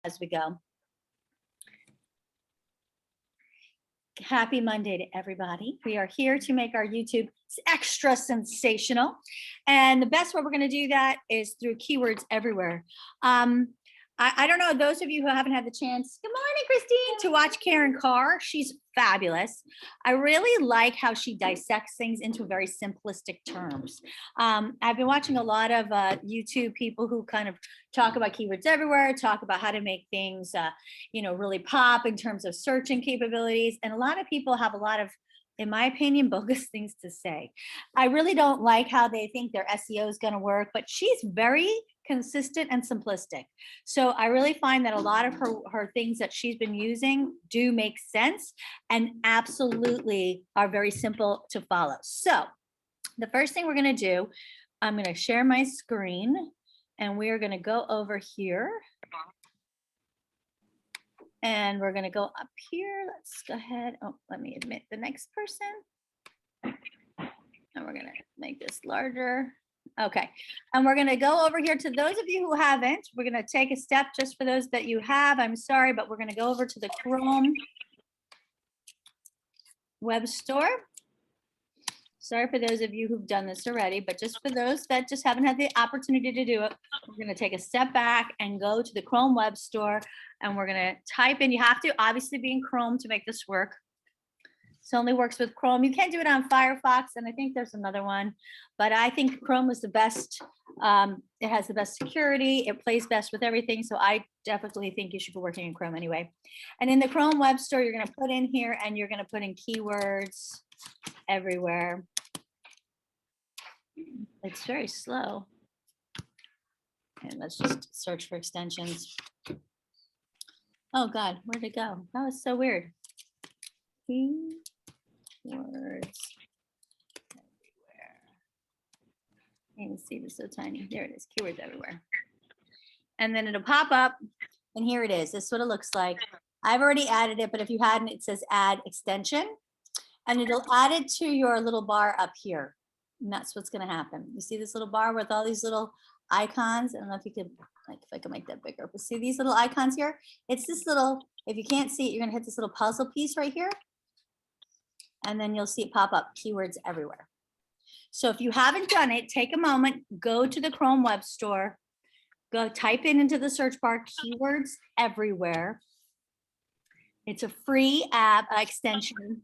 as we go. Happy Monday to everybody. We are here to make our YouTube extra sensational. And the best way we're going to do that is through keywords everywhere. I don't know, those of you who haven't had the chance, good morning, Christine, to watch Karen Carr. She's fabulous. I really like how she dissects things into very simplistic terms. I've been watching a lot of YouTube people who kind of talk about keywords everywhere, talk about how to make things, really pop in terms of searching capabilities. And a lot of people have a lot of, in my opinion, bogus things to say. I really don't like how they think their SEO is going to work, but she's very consistent and simplistic. So I really find that a lot of her things that she's been using do make sense and absolutely are very simple to follow. So the first thing we're going to do, I'm going to share my screen and we are going to go over here. And we're going to go up here. Let's go ahead. Oh, let me admit the next person. And we're going to make this larger. Okay. And we're going to go over here to those of you who haven't. We're going to take a step just for those that you have. I'm sorry, but we're going to go over to the Chrome web store. Sorry for those of you who've done this already, but just for those that just haven't had the opportunity to do it, we're going to take a step back and go to the Chrome web store. And we're going to type in, you have to obviously be in Chrome to make this work. This only works with Chrome. You can't do it on Firefox, and I think there's another one, but I think Chrome was the best. It has the best security. It plays best with everything. So I definitely think you should be working in Chrome anyway. And in the Chrome web store, you're going to put in here and you're going to put in keywords everywhere. It's very slow. And let's just search for extensions. Oh God, where'd it go? That was so weird. Keywords everywhere. You can see this so tiny. There it is, keywords everywhere. And then it'll pop up, and here it is. This is what it looks like. I've already added it, but if you hadn't, it says add extension, and it'll add it to your little bar up here. And that's what's going to happen. You see this little bar with all these little icons? I don't know if you could, like, if I can make that bigger, but see these little icons here? It's this little, if you can't see it, you're going to hit this little puzzle piece right here. And then you'll see it pop up, keywords everywhere. So if you haven't done it, take a moment, go to the Chrome web store, go type into the search bar, keywords everywhere. It's a free app extension,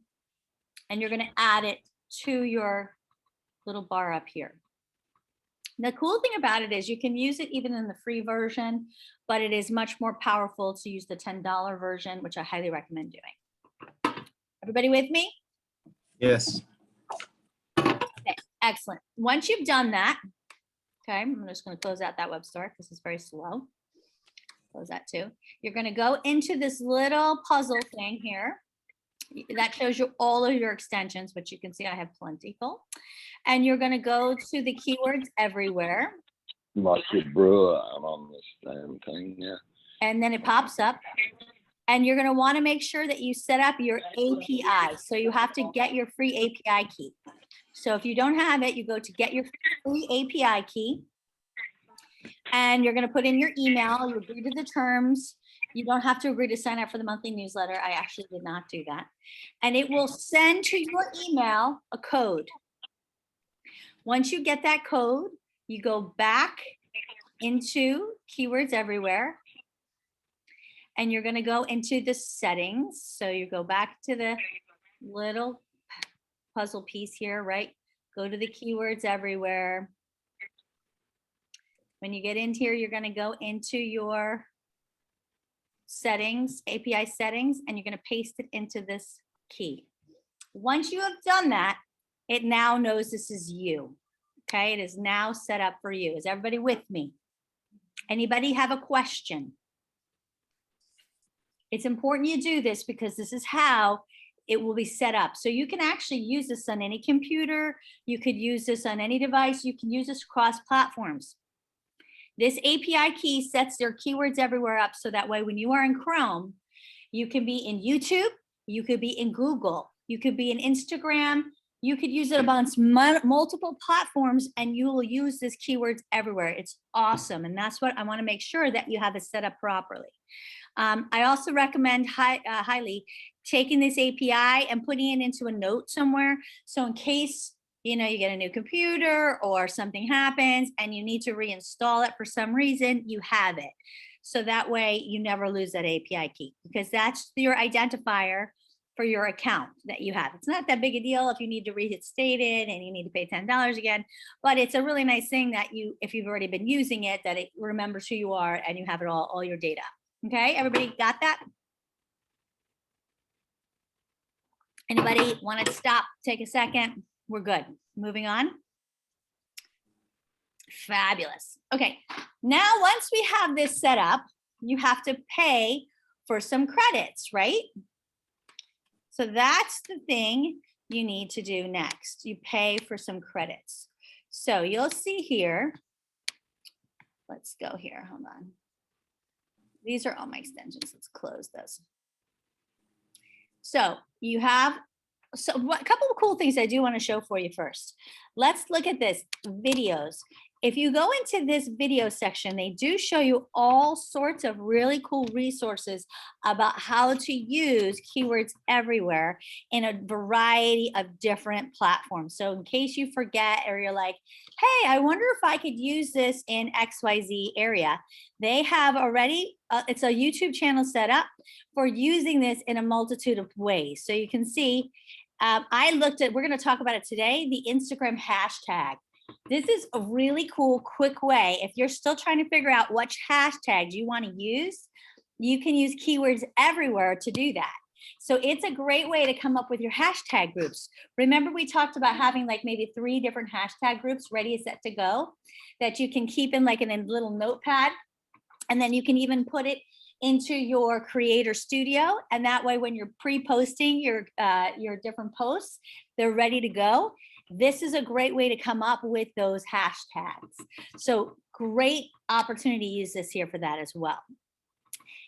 and you're going to add it to your little bar up here. The cool thing about it is you can use it even in the free version, but it is much more powerful to use the $10 version, which I highly recommend doing. Everybody with me? Yes. Okay, excellent. Once you've done that, okay, I'm just going to close out that web store because it's very slow. Close that too. You're going to go into this little puzzle thing here. That shows you all of your extensions, which you can see I have plentiful. And you're going to go to the keywords everywhere. Like your brewer out on this damn thing, yeah. And then it pops up. And you're going to want to make sure that you set up your API. So you have to get your free API key. So if you don't have it, you go to get your free API key. And you're going to put in your email. You agree to the terms. You don't have to agree to sign up for the monthly newsletter. I actually did not do that. And it will send to your email a code. Once you get that code, you go back into keywords everywhere. And you're going to go into the settings. So you go back to the little puzzle piece here, right? Go to the keywords everywhere. When you get into here, you're going to go into your settings, API settings, and you're going to paste it into this key. Once you have done that, it now knows this is you. Okay, it is now set up for you. Is everybody with me? Anybody have a question? It's important you do this because this is how it will be set up. So you can actually use this on any computer. You could use this on any device. You can use this across platforms. This API key sets their keywords everywhere up so that way when you are in Chrome, you can be in YouTube, you could be in Google, you could be in Instagram, You could use it amongst multiple platforms and you will use this keywords everywhere. It's awesome. And that's what I want to make sure that you have it set up properly. I also recommend highly taking this API and putting it into a note somewhere. So in case, you know, you get a new computer or something happens and you need to reinstall it for some reason, you have it. So that way you never lose that API key, because that's your identifier for your account that you have. It's not that big a deal if you need to reinstate it and you need to pay $10 again, but it's a really nice thing that you, if you've already been using it, that it remembers who you are and you have it all your data. Okay, everybody got that? Anybody want to stop, take a second? We're good. Moving on. Fabulous. Okay, now once we have this set up, you have to pay for some credits, right? So that's the thing you need to do next. You pay for some credits. So you'll see here, let's go here, hold on. These are all my extensions. Let's close this. So you have, a couple of cool things I do want to show for you first. Let's look at this, videos. If you go into this video section, they do show you all sorts of really cool resources about how to use keywords everywhere in a variety of different platforms. So in case you forget or you're like, hey, I wonder if I could use this in XYZ area, they have already, it's a YouTube channel set up for using this in a multitude of ways. So you can see, I looked at, we're going to talk about it today, the Instagram hashtag. This is a really cool, quick way. If you're still trying to figure out which hashtags you want to use, you can use keywords everywhere to do that. So it's a great way to come up with your hashtag groups. Remember, we talked about having like maybe 3 different hashtag groups ready, set to go that you can keep in like in a little notepad. And then you can even put it into your creator studio. And that way, when you're pre-posting your different posts, they're ready to go. This is a great way to come up with those hashtags. So great opportunity to use this here for that as well.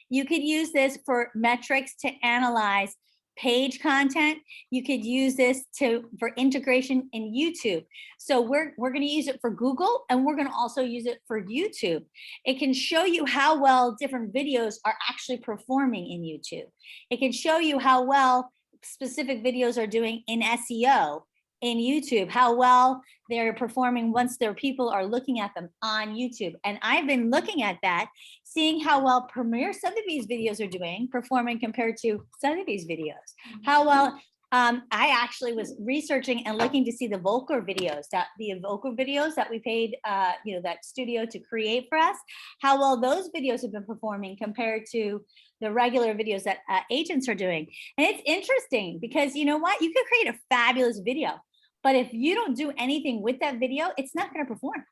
You could use this for metrics to analyze page content. You could use this for integration in YouTube. So we're going to use it for Google, and we're going to also use it for YouTube. It can show you how well different videos are actually performing in YouTube. It can show you how well specific videos are doing in SEO in YouTube, how well they're performing once their people are looking at them on YouTube. And I've been looking at that, seeing how well Premier Sotheby's videos are doing, performing compared to Sotheby's videos. How well, I actually was researching and looking to see the Volker videos, that we paid, that studio to create for us, how well those videos have been performing compared to the regular videos that agents are doing. And it's interesting because you know what? You could create a fabulous video, but if you don't do anything with that video, it's not going to perform.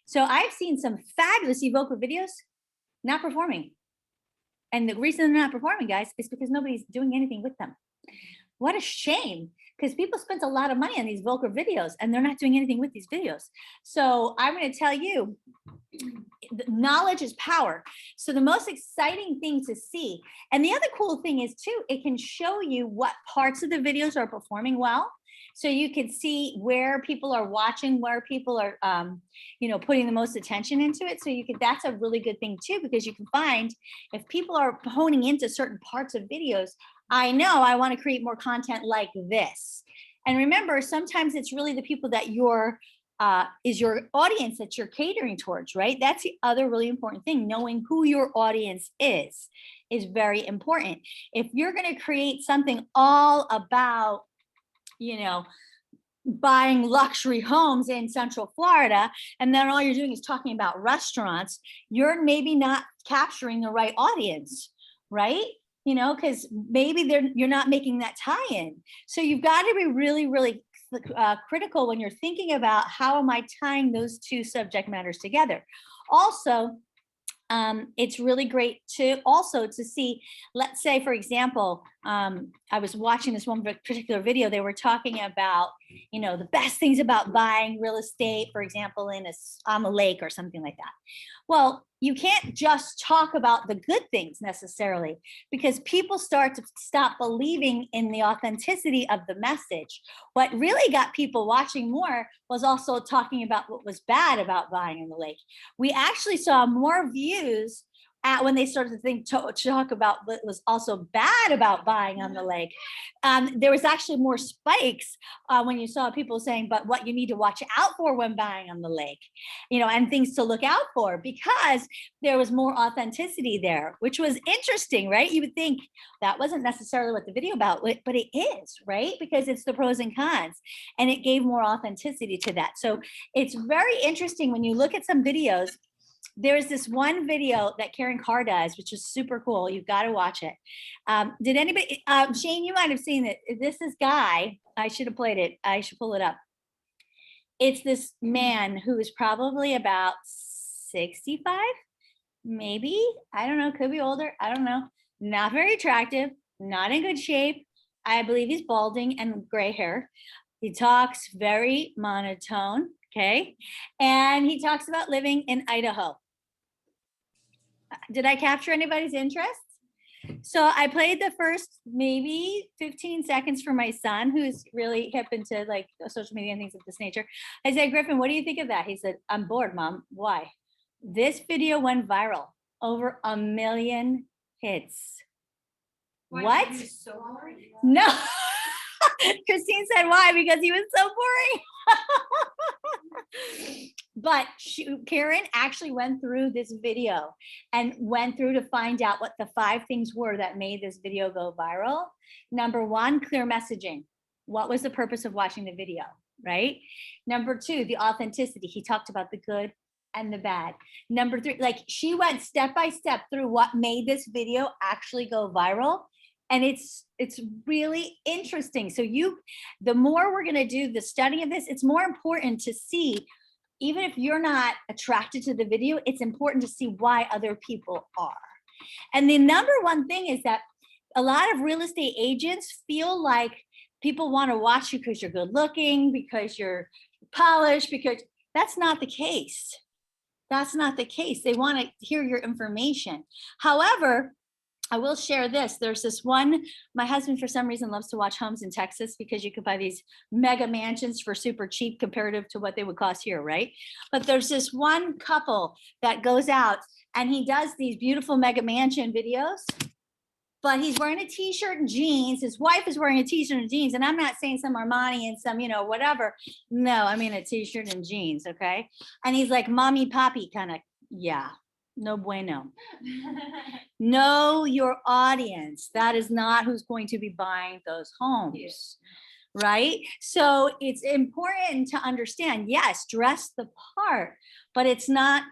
So I've seen some fabulous Evoker videos not performing. And the reason they're not performing, guys, is because nobody's doing anything with them. What a shame, because people spent a lot of money on these Volker videos and they're not doing anything with these videos. So I'm going to tell you, knowledge is power. So the most exciting thing to see, and the other cool thing is too, it can show you what parts of the videos are performing well. So you can see where people are watching, where people are, putting the most attention into it. So that's a really good thing too, because you can find if people are honing into certain parts of videos, I know I want to create more content like this. And remember, sometimes it's really the people that is your audience that you're catering towards, right? That's the other really important thing. Knowing who your audience is very important. If you're going to create something all about, buying luxury homes in Central Florida, and then all you're doing is talking about restaurants, you're maybe not capturing the right audience, right? Because maybe you're not making that tie-in. So you've got to be really, really critical when you're thinking about how am I tying those two subject matters together. Also, it's really great to see, let's say, for example, I was watching this one particular video. They were talking about, the best things about buying real estate, for example, on a lake or something like that. Well, you can't just talk about the good things necessarily, because people start to stop believing in the authenticity of the message. What really got people watching more was also talking about what was bad about buying in the lake. We actually saw more views when they started to talk about what was also bad about buying on the lake. There was actually more spikes when you saw people saying, but what you need to watch out for when buying on the lake, and things to look out for, because there was more authenticity there, which was interesting, right? You would think that wasn't necessarily what the video about, but it is, right? Because it's the pros and cons, and it gave more authenticity to that. So it's very interesting when you look at some videos. There's this one video that Karen Carr does, which is super cool. You've got to watch it. Did anybody, Shane, you might have seen it. Guy, I should have played it. I should pull it up. It's this man who is probably about 65, maybe. I don't know. Could be older. I don't know. Not very attractive, not in good shape. I believe he's balding and gray hair. He talks very monotone. Okay. And he talks about living in Idaho. Did I capture anybody's interest? So I played the first maybe 15 seconds for my son, who's really hip into like social media and things of this nature. I said, Griffin, what do you think of that? He said, I'm bored, Mom. Why? This video went viral, over 1 million hits. What? No. Christine said, why? Because he was so boring. But Karen actually went through this video and went through to find out what the 5 things were that made this video go viral. Number 1, clear messaging. What was the purpose of watching the video, right? Number 2, the authenticity. He talked about the good and the bad. Number 3, like she went step by step through what made this video actually go viral. And it's really interesting. So the more we're going to do the study of this, it's more important to see, even if you're not attracted to the video, it's important to see why other people are. And the number one thing is that a lot of real estate agents feel like people want to watch you because you're good looking, because you're polished, because that's not the case. That's not the case. They want to hear your information. However, I will share this. There's this one, my husband for some reason loves to watch homes in Texas, because you could buy these mega mansions for super cheap comparative to what they would cost here, right? But there's this one couple that goes out and he does these beautiful mega mansion videos, but he's wearing a t-shirt and jeans. His wife is wearing a t-shirt and jeans. And I'm not saying some Armani and some, whatever. No, I mean a t-shirt and jeans, okay? And he's like mommy poppy kind of, yeah. No bueno. Know your audience. That is not who's going to be buying those homes, right? So it's important to understand, yes, dress the part, but it's not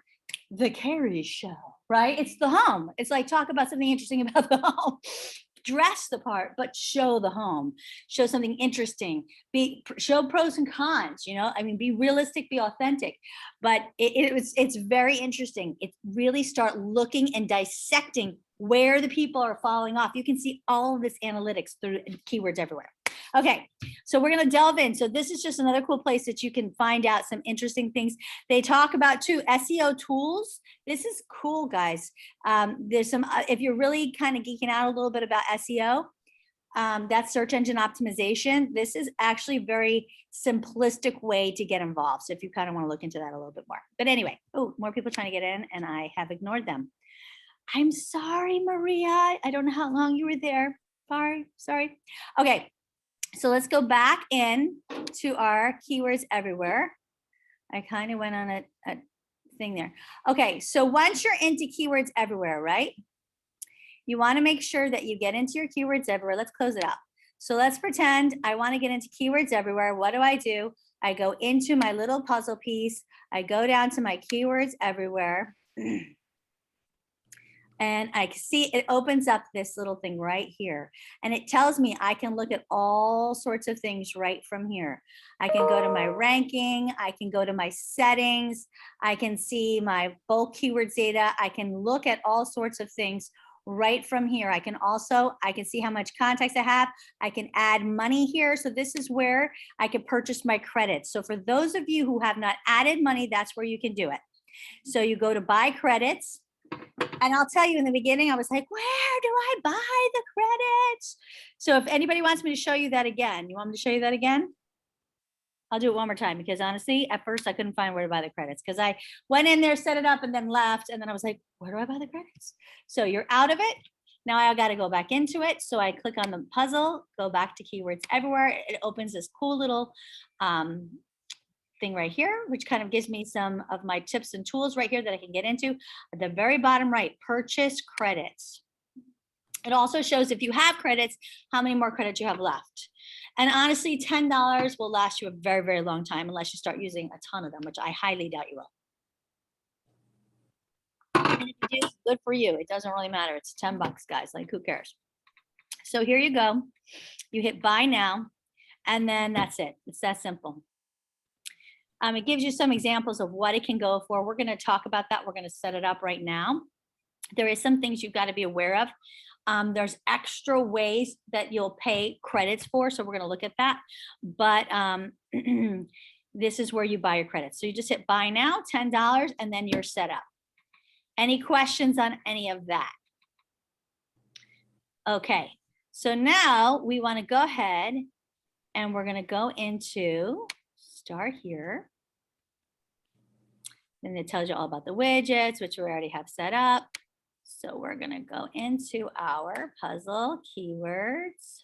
the Carrie show, right? It's the home. It's like talk about something interesting about the home. Dress the part, but show the home. Show something interesting. Show pros and cons. Be realistic, be authentic. But it's very interesting. It's really start looking and dissecting where the people are falling off. You can see all of this analytics through keywords everywhere. Okay, so we're going to delve in. So this is just another cool place that you can find out some interesting things. They talk about too SEO tools. This is cool, guys. There's some, if you're really kind of geeking out a little bit about SEO, that's search engine optimization. This is actually a very simplistic way to get involved. So if you kind of want to look into that a little bit more. But anyway, more people trying to get in and I have ignored them. I'm sorry, Maria. I don't know how long you were there. Sorry. Okay. So let's go back in to our keywords everywhere. I kind of went on a thing there. Okay, so once you're into keywords everywhere, right? You want to make sure that you get into your keywords everywhere. Let's close it out. So let's pretend I want to get into keywords everywhere. What do? I go into my little puzzle piece. I go down to my keywords everywhere. And I see it opens up this little thing right here. And it tells me I can look at all sorts of things right from here. I can go to my ranking. I can go to my settings. I can see my bulk keywords data. I can look at all sorts of things right from here. I can see how much contacts I have. I can add money here. So this is where I can purchase my credits. So for those of you who have not added money, that's where you can do it. So you go to buy credits. And I'll tell you, in the beginning, I was like, where do I buy the credits? So if anybody wants me to show you that again, you want me to show you that again? I'll do it one more time, because honestly, at first I couldn't find where to buy the credits, because I went in there, set it up, and then left. And then I was like, where do I buy the credits? So you're out of it. Now I got to go back into it. So I click on the puzzle, go back to keywords everywhere. It opens this cool little thing right here, which kind of gives me some of my tips and tools right here that I can get into. At the very bottom right, purchase credits. It also shows if you have credits, how many more credits you have left. And honestly, $10 will last you a very, very long time unless you start using a ton of them, which I highly doubt you will. And if you do, good for you. It doesn't really matter. It's 10 bucks, guys. Like, who cares? So here you go. You hit buy now, and then that's it. It's that simple. It gives you some examples of what it can go for. We're going to talk about that. We're going to set it up right now. There is some things you've got to be aware of. There's extra ways that you'll pay credits for. So we're going to look at that. But this is where you buy your credits. So you just hit buy now, $10, and then you're set up. Any questions on any of that? Okay. So now we want to go ahead and we're going to go into start here. And it tells you all about the widgets, which we already have set up. So we're going to go into our puzzle keywords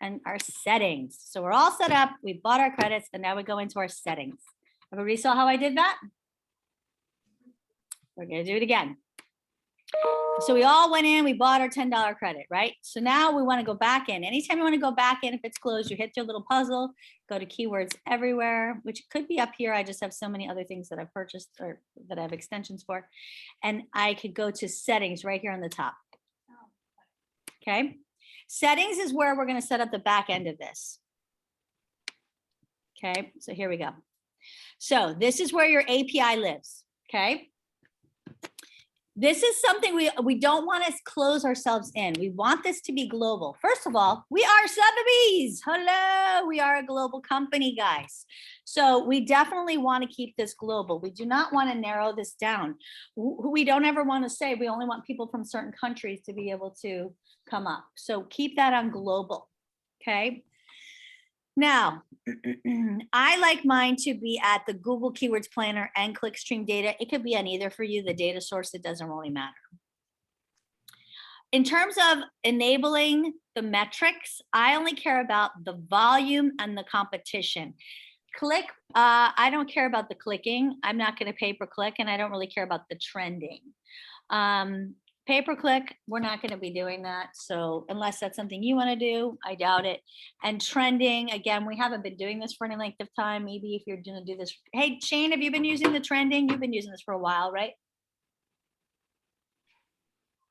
and our settings. So we're all set up. We bought our credits, and now we go into our settings. Everybody saw how I did that? We're going to do it again. So we all went in, we bought our $10 credit, right? So now we want to go back in. Anytime you want to go back in, if it's closed, you hit your little puzzle, go to keywords everywhere, which could be up here. I just have so many other things that I've purchased or that I have extensions for. And I could go to settings right here on the top. Okay. Settings is where we're going to set up the back end of this. Okay. So here we go. So this is where your API lives. Okay. This is something we don't want to close ourselves in. We want this to be global. First of all, we are Sotheby's. Hello, we are a global company, guys. So we definitely want to keep this global. We do not want to narrow this down. We don't ever want to say we only want people from certain countries to be able to come up. So keep that on global, okay? Now, I like mine to be at the Google Keywords Planner and Clickstream Data. It could be on either for you, the data source, it doesn't really matter. In terms of enabling the metrics, I only care about the volume and the competition. Click, I don't care about the clicking. I'm not going to pay per click, and I don't really care about the trending. Pay per click, we're not going to be doing that. So unless that's something you want to do, I doubt it. And trending, again, we haven't been doing this for any length of time. Maybe if you're going to do this. Hey, Shane, have you been using the trending? You've been using this for a while, right?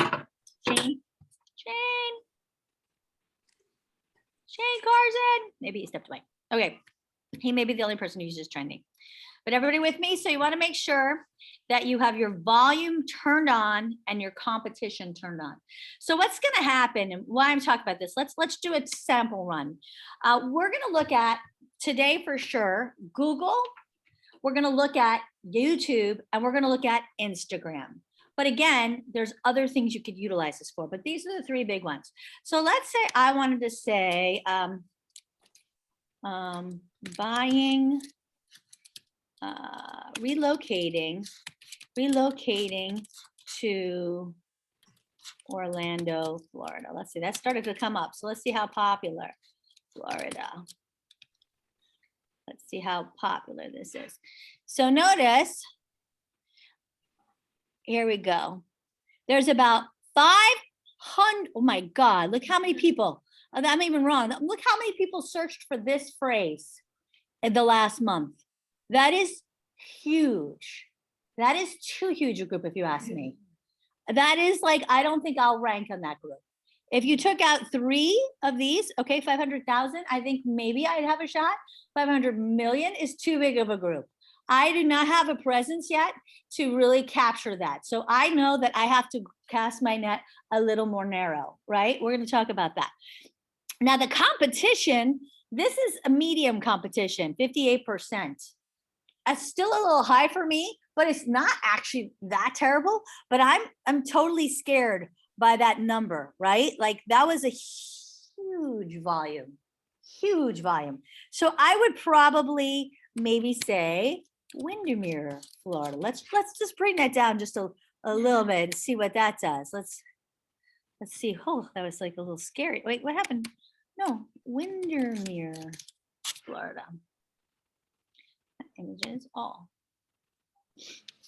Shane Carson. Maybe he stepped away. Okay. He may be the only person who uses trending. But everybody with me? So you want to make sure that you have your volume turned on and your competition turned on. So what's going to happen, and why I'm talking about this, let's do a sample run. We're going to look at today for sure, Google, we're going to look at YouTube, and we're going to look at Instagram. But again, there's other things you could utilize this for, but these are the three big ones. So let's say I wanted to say buying, relocating to Orlando, Florida. Let's see, that started to come up. So let's see how popular Florida. Let's see how popular this is. So notice, here we go. There's about 500, oh my God, look how many people, I'm even wrong. Look how many people searched for this phrase in the last month. That is huge. That is too huge a group, if you ask me. That is like, I don't think I'll rank on that group. If you took out 3 of these, okay, 500,000, I think maybe I'd have a shot. 500 million is too big of a group. I do not have a presence yet to really capture that. So I know that I have to cast my net a little more narrow, right? We're going to talk about that. Now the competition, this is a medium competition, 58%. That's still a little high for me, but it's not actually that terrible. But I'm totally scared by that number, right? Like that was a huge volume. So I would probably maybe say Windermere, Florida. Let's just bring that down just a little bit and see what that does. Let's see. Oh, that was like a little scary. Wait, what happened? No, Windermere, Florida. Images all.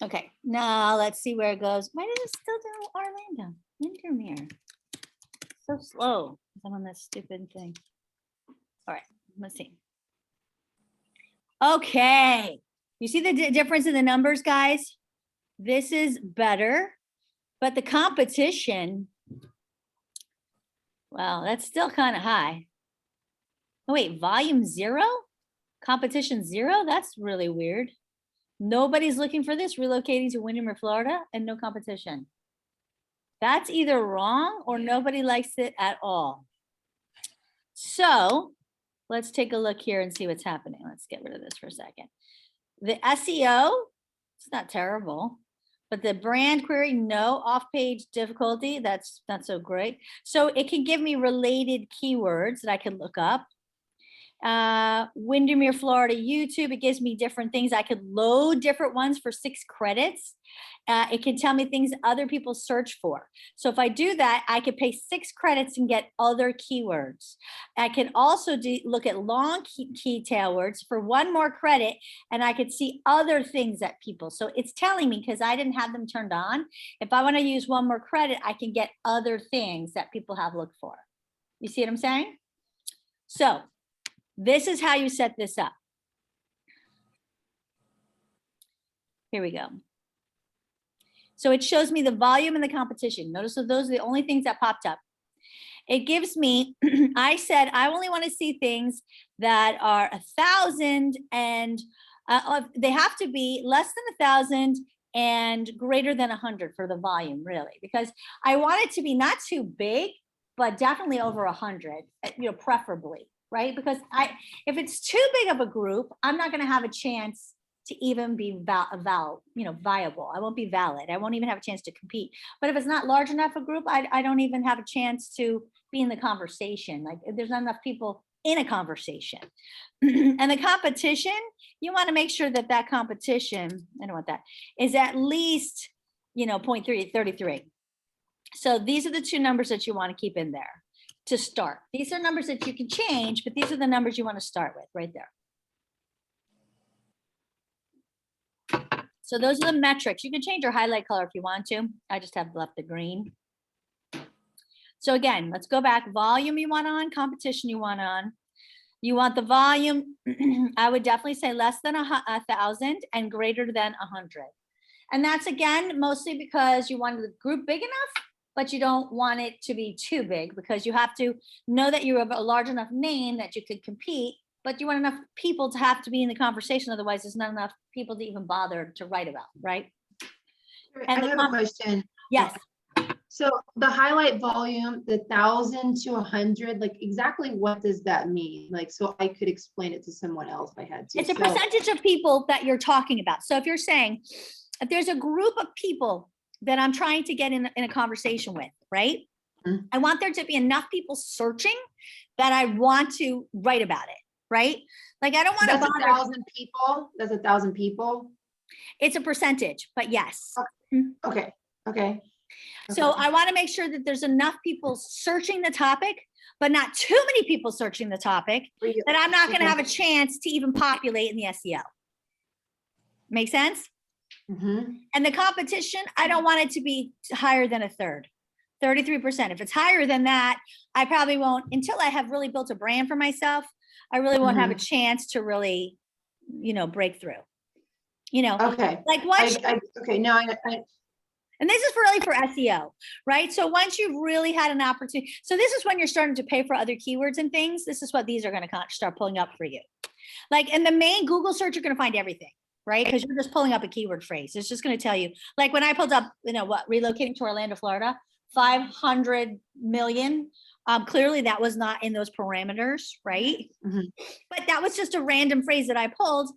Okay, now let's see where it goes. Why did it still do Orlando? Windermere. So slow. I'm on this stupid thing. All right, let's see. Okay, you see the difference in the numbers, guys? This is better, but the competition, well, that's still kind of high. Oh, wait, volume 0? Competition 0? That's really weird. Nobody's looking for this, relocating to Windermere, Florida, and no competition. That's either wrong or nobody likes it at all. So let's take a look here and see what's happening. Let's get rid of this for a second. The SEO, it's not terrible, but the brand query, no off-page difficulty. That's not so great. So it can give me related keywords that I can look up. Windermere, Florida, YouTube, it gives me different things. I could load different ones for 6 credits. It can tell me things other people search for. So if I do that, I could pay 6 credits and get other keywords. I can also look at long key tail words for 1 more credit, and I could see other things that people. So it's telling me, because I didn't have them turned on, if I want to use 1 more credit, I can get other things that people have looked for. You see what I'm saying? So this is how you set this up. Here we go. So it shows me the volume and the competition. Notice that those are the only things that popped up. It gives me, I said, I only want to see things that are 1,000 and they have to be less than 1,000 and greater than 100 for the volume, really, because I want it to be not too big, but definitely over 100, preferably. Right? Because if it's too big of a group, I'm not going to have a chance to even be viable. I won't be valid. I won't even have a chance to compete. But if it's not large enough a group, I don't even have a chance to be in the conversation. Like there's not enough people in a conversation. And the competition, you want to make sure that that competition, I don't want that, is at least, 0.33. So these are the 2 numbers that you want to keep in there to start. These are numbers that you can change, but these are the numbers you want to start with right there. So those are the metrics. You can change your highlight color if you want to. I just have left the green. So again, let's go back. Volume you want on, competition you want on. You want the volume, I would definitely say less than 1,000 and greater than 100. And that's again, mostly because you want the group big enough, but you don't want it to be too big because you have to know that you have a large enough name that you could compete, but you want enough people to have to be in the conversation. Otherwise, there's not enough people to even bother to write about, right? And I have a question. Yes. So the highlight volume, the 1,000 to 100, like exactly what does that mean? Like, so I could explain it to someone else if I had to. It's a percentage of people that you're talking about. So if you're saying, if there's a group of people that I'm trying to get in a conversation with, right? Mm-hmm. I want there to be enough people searching that I want to write about it, right? Like I don't want to bother. 1,000 people. That's 1,000 people. It's a percentage, but yes. Okay. Okay. So I want to make sure that there's enough people searching the topic, but not too many people searching the topic that I'm not going to have a chance to even populate in the SEO. Make sense? Mm-hmm. And the competition, I don't want it to be higher than 1/3, 33%. If it's higher than that, I probably won't, until I have really built a brand for myself, I really won't have a chance to really, break through. Okay. Like once. Okay. No, And this is really for SEO, right? So once you've really had an opportunity, so this is when you're starting to pay for other keywords and things. This is what these are going to start pulling up for you. Like in the main Google search, you're going to find everything. right? Because you're just pulling up a keyword phrase. It's just going to tell you, like when I pulled up, relocating to Orlando, Florida, 500 million. Clearly that was not in those parameters, right? Mhm. But that was just a random phrase that I pulled.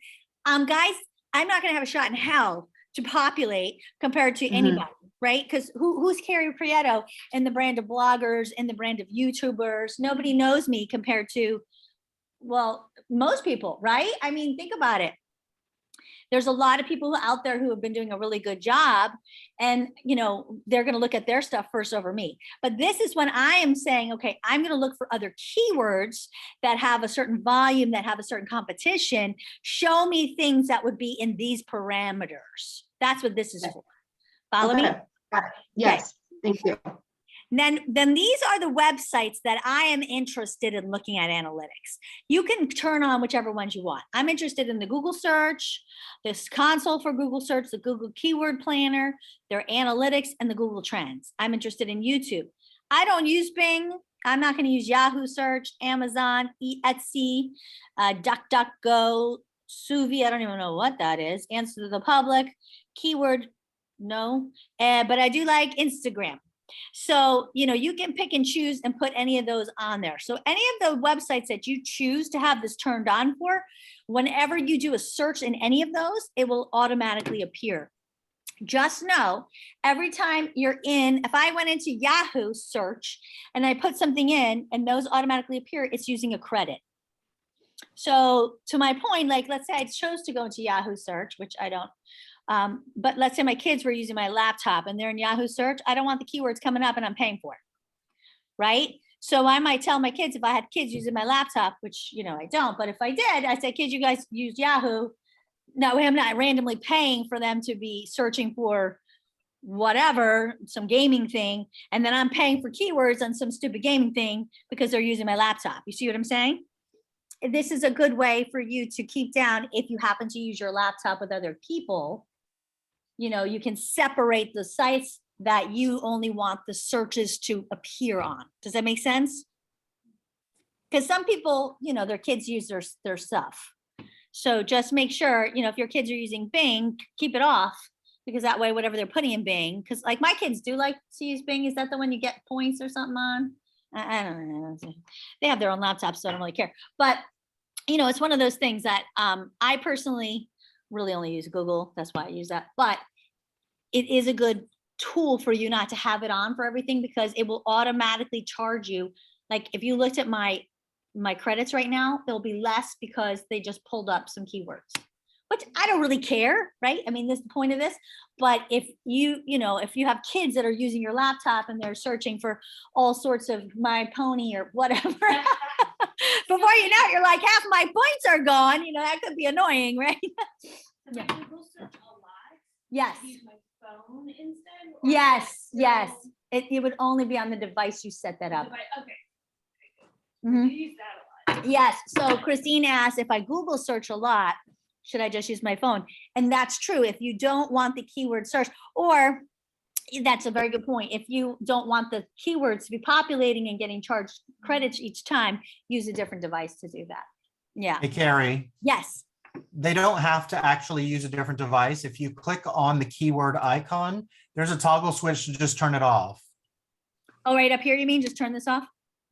Guys, I'm not going to have a shot in hell to populate compared to anybody, right? Because who's Carrie Prieto in the brand of bloggers, in the brand of YouTubers? Nobody knows me compared to, well, most people, right? I mean, think about it. There's a lot of people out there who have been doing a really good job, and they're going to look at their stuff first over me. But this is when I am saying, okay, I'm going to look for other keywords that have a certain volume, that have a certain competition. Show me things that would be in these parameters. That's what this is for. Follow me? Got it. Yes, thank you. Then these are the websites that I am interested in looking at analytics. You can turn on whichever ones you want. I'm interested in the Google search, this console for Google search, the Google keyword planner, their analytics, and the Google trends. I'm interested in YouTube. I don't use Bing. I'm not going to use Yahoo search, Amazon, Etsy, DuckDuckGo, Suvi. I don't even know what that is. Answer to the public, keyword, no. But I do like Instagram. So, you can pick and choose and put any of those on there. So any of the websites that you choose to have this turned on for, whenever you do a search in any of those, it will automatically appear. Just know every time you're in, if I went into Yahoo search and I put something in and those automatically appear, it's using a credit. So to my point, like, let's say I chose to go into Yahoo search, which I don't. But let's say my kids were using my laptop and they're in Yahoo search. I don't want the keywords coming up and I'm paying for it. Right. So I might tell my kids, if I had kids using my laptop, which, I don't, but if I did, I say, kids, you guys use Yahoo. No, I'm not randomly paying for them to be searching for whatever, some gaming thing. And then I'm paying for keywords on some stupid gaming thing because they're using my laptop. You see what I'm saying? This is a good way for you to keep down if you happen to use your laptop with other people. You can separate the sites that you only want the searches to appear on. Does that make sense? Because some people, their kids use their stuff. So just make sure, if your kids are using Bing, keep it off, because that way, whatever they're putting in Bing, because like my kids do like to use Bing. Is that the one you get points or something on? I don't know. They have their own laptops, so I don't really care. But, it's one of those things that I personally really only use Google. That's why I use that. But it is a good tool for you not to have it on for everything, because it will automatically charge you. Like if you looked at my credits right now, there'll be less because they just pulled up some keywords, which I don't really care, right? I mean, this is the point of this. But if if you have kids that are using your laptop and they're searching for all sorts of My Pony or whatever, before you know it, you're like, half my points are gone. That could be annoying, right? Yeah. Google search a lot. Yes. Use my phone instead. Yes. It would only be on the device you set that up. Okay. Mhm. You use that a lot. Yes. So Christine asked, if I Google search a lot, should I just use my phone? And that's true. If you don't want the keyword search, or that's a very good point. If you don't want the keywords to be populating and getting charged credits each time, use a different device to do that. Yeah. Hey, Carrie, Yes. they don't have to actually use a different device. If you click on the keyword icon, there's a toggle switch to just turn it off. Oh, right up here, you mean? Just turn this off?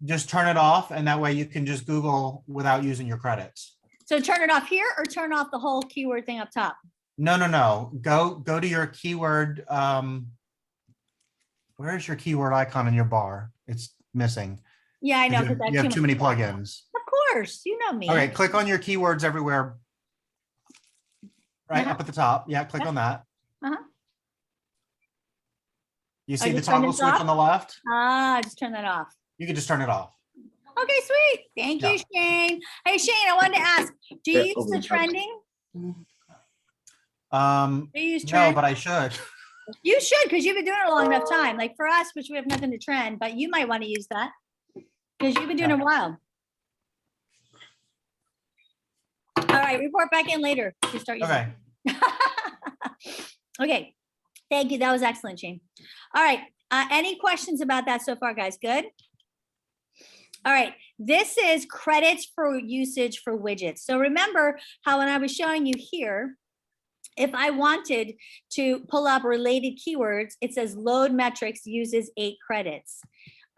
Just turn it off, and that way you can just Google without using your credits. So turn it off here or turn off the whole keyword thing up top? No. Go to your keyword. Where's your keyword icon in your bar? It's missing. Yeah, I know. You have too many plugins. Of course, you know me. Okay, click on your keywords everywhere. Right up at the top. Yeah, click on that. Uh-huh. You see the just turn toggle this switch off? on the left? Just turn that off. You can just turn it off. Okay, sweet. Thank you, Shane. Hey, Shane, I wanted to ask, do you Yeah, use over the the top. trending? No, Do you use trend? but I should. You should, because you've been doing it a long enough time. Like for us, which we have nothing to trend, but you might want to use that because you've been doing it a while. All right, report back in later. You start using Okay. it. Okay, thank you. That was excellent, Shane. All right, any questions about that so far, guys? Good. All right, this is credits for usage for widgets. So remember how when I was showing you here, If I wanted to pull up related keywords, it says load metrics uses 8 credits.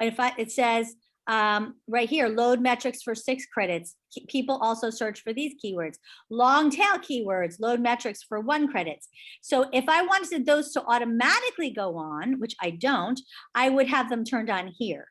It says right here, load metrics for 6 credits. People also search for these keywords. Long tail keywords, load metrics for 1 credit. So if I wanted those to automatically go on, which I don't, I would have them turned on here.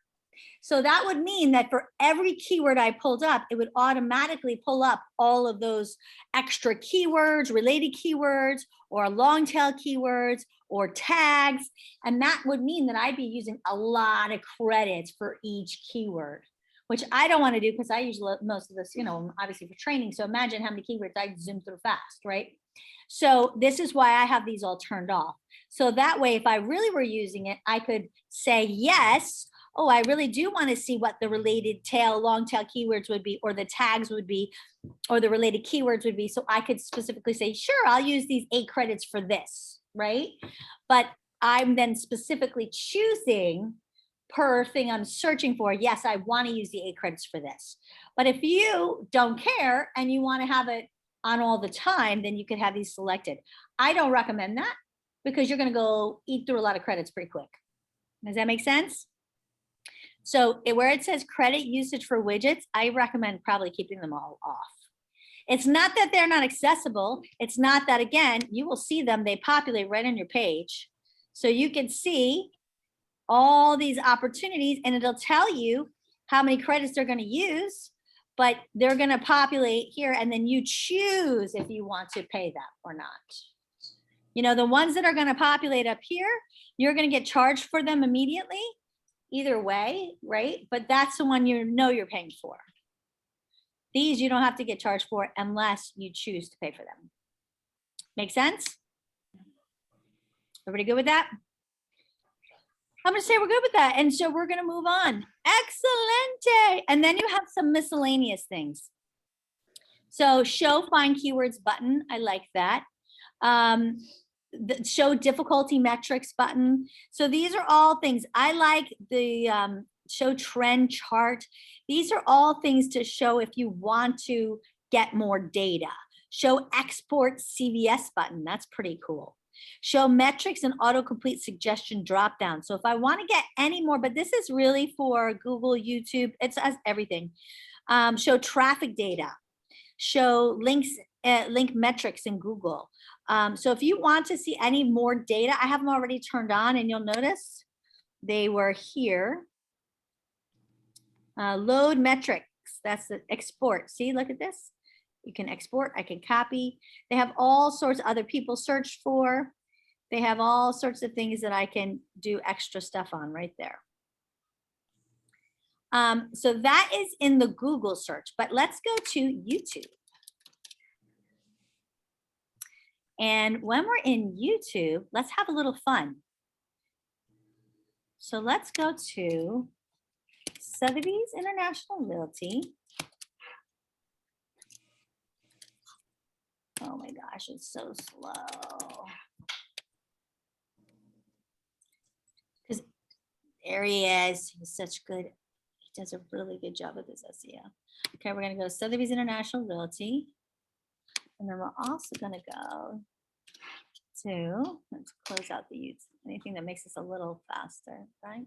So that would mean that for every keyword I pulled up, it would automatically pull up all of those extra keywords, related keywords, or long tail keywords, or tags. And that would mean that I'd be using a lot of credits for each keyword, which I don't want to do because I use most of this, obviously for training. So imagine how many keywords I zoom through fast, right? So this is why I have these all turned off. So that way, if I really were using it, I could say yes. Oh, I really do want to see what the related tail, long tail keywords would be, or the tags would be, or the related keywords would be. So I could specifically say, sure, I'll use these 8 credits for this, right? But I'm then specifically choosing per thing I'm searching for. Yes, I want to use the 8 credits for this. But if you don't care and you want to have it on all the time, then you could have these selected. I don't recommend that because you're going to go eat through a lot of credits pretty quick. Does that make sense? So where it says credit usage for widgets, I recommend probably keeping them all off. It's not that they're not accessible. It's not that, again, you will see them. They populate right on your page. So you can see all these opportunities and it'll tell you how many credits they're going to use, but they're going to populate here and then you choose if you want to pay them or not. The ones that are going to populate up here, you're going to get charged for them immediately. Either way, right? But that's the one you're paying for. These you don't have to get charged for unless you choose to pay for them. Make sense? Everybody good with that? I'm gonna say we're good with that. And so we're gonna move on. Excellent. And then you have some miscellaneous things. So show find keywords button, I like that. The show difficulty metrics button. So these are all things. I like the show trend chart. These are all things to show if you want to get more data. Show export CVS button. That's pretty cool. Show metrics and autocomplete suggestion dropdown. So if I want to get any more, but this is really for Google, YouTube, it's as everything. Show traffic data. Show links, link metrics in Google. So if you want to see any more data, I have them already turned on and you'll notice they were here. Load metrics, that's the export. See, look at this. You can export, I can copy. They have all sorts of other people searched for. They have all sorts of things that I can do extra stuff on right there. So that is in the Google search, but let's go to YouTube. And when we're in YouTube, let's have a little fun. So let's go to Sotheby's International Realty. Oh my gosh, it's so slow. Because there he is. He's such good. He does a really good job with his SEO. Okay, we're going to go to Sotheby's International Realty. And then we're also going to go to, let's close out the YouTube, anything that makes us a little faster, right?